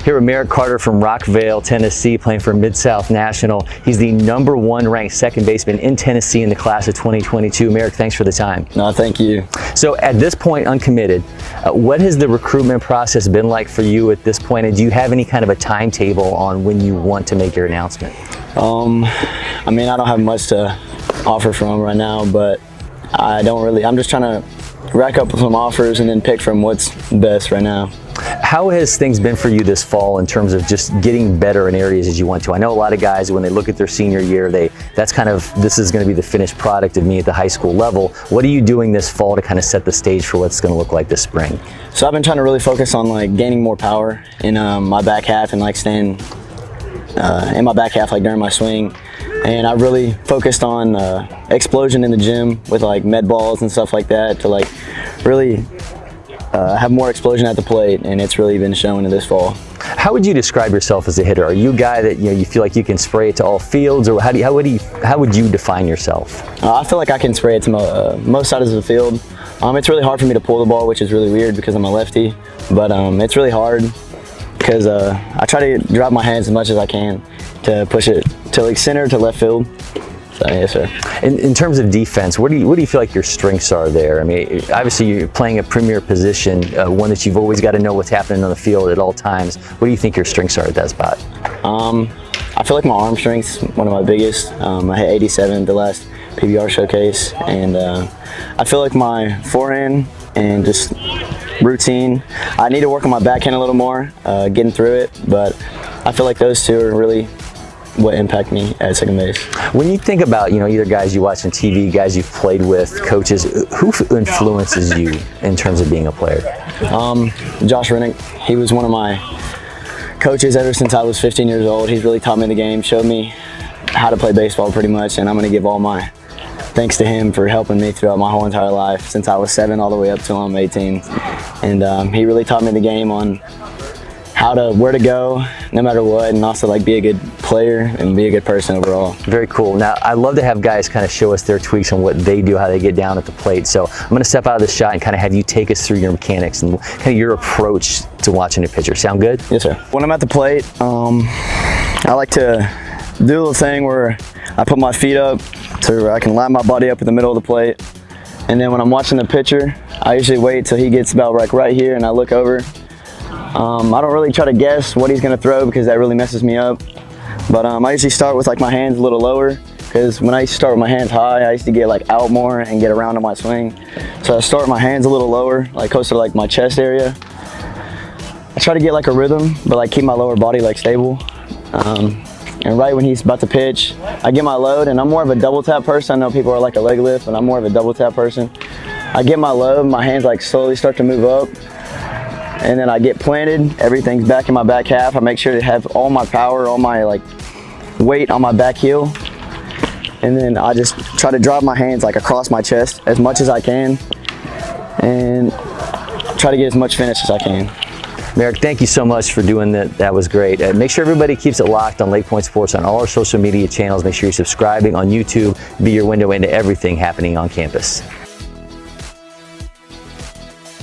Here with Merik Carter from Rockvale, Tennessee, playing for Mid-South National. He's the #1 ranked second baseman in Tennessee in the class of 2022. Merik, thanks for the time. No, thank you. So at this point, uncommitted, what has the recruitment process been like for you at this point? And do you have any kind of a timetable on when you want to make your announcement? I mean, I don't have much to offer from right now, but I'm just trying to rack up some offers and then pick from what's best right now. How has things been for you this fall in terms of just getting better in areas as you want to? I know a lot of guys, when they look at their senior year, this is going to be the finished product of me at the high school level. What are you doing this fall to kind of set the stage for what's going to look like this spring? So I've been trying to really focus on like gaining more power in my back half and like staying in my back half like during my swing. And I really focused on explosion in the gym with like med balls and stuff like that to like really have more explosion at the plate, and it's really been showing in this fall. How would you describe yourself as a hitter? Are you a guy that you feel like you can spray it to all fields, or how would you define yourself? I feel like I can spray it to most sides of the field. It's really hard for me to pull the ball, which is really weird because I'm a lefty, but it's really hard because I try to drive my hands as much as I can to push it to like center to left field. So, yes, sir. In terms of defense, what do you feel like your strengths are there? I mean, obviously you're playing a premier position, one that you've always got to know what's happening on the field at all times. What do you think your strengths are at that spot? I feel like my arm strength's one of my biggest. I hit 87 at the last PBR showcase, and I feel like my forehand and just routine, I need to work on my backhand a little more, getting through it, but I feel like those two are really what impact me at second base. When you think about, either guys you watch on TV, guys you've played with, coaches, who influences you in terms of being a player? Josh Rennick. He was one of my coaches ever since I was 15 years old. He's really taught me the game, showed me how to play baseball pretty much, and I'm going to give all my thanks to him for helping me throughout my whole entire life since I was 7 all the way up till I'm 18. And he really taught me the game on where to go no matter what, and also like be a good player and be a good person overall. Very cool. Now I love to have guys kind of show us their tweaks on what they do, how they get down at the plate. So I'm going to step out of the shot and kind of have you take us through your mechanics and kind of your approach to watching a pitcher. Sound good? Yes, sir. When I'm at the plate, I like to do a little thing where I put my feet up to where I can line my body up in the middle of the plate, and then when I'm watching the pitcher, I usually wait till he gets about like right here and I look over. I don't really try to guess what he's going to throw because that really messes me up. But I usually start with like my hands a little lower, because when I used to start with my hands high, I used to get like out more and get around on my swing. So I start with my hands a little lower, like close to like my chest area. I try to get like a rhythm, but like keep my lower body like stable. And right when he's about to pitch, I get my load, and I'm more of a double tap person. I know people are like a leg lift, but I'm more of a double tap person. I get my load, my hands like slowly start to move up. And then I get planted, everything's back in my back half. I make sure to have all my power, all my like weight on my back heel. And then I just try to drive my hands like across my chest as much as I can and try to get as much finish as I can. Merik, thank you so much for doing that. That was great. Make sure everybody keeps it locked on LakePoint Sports on all our social media channels. Make sure you're subscribing on YouTube. Be your window into everything happening on campus.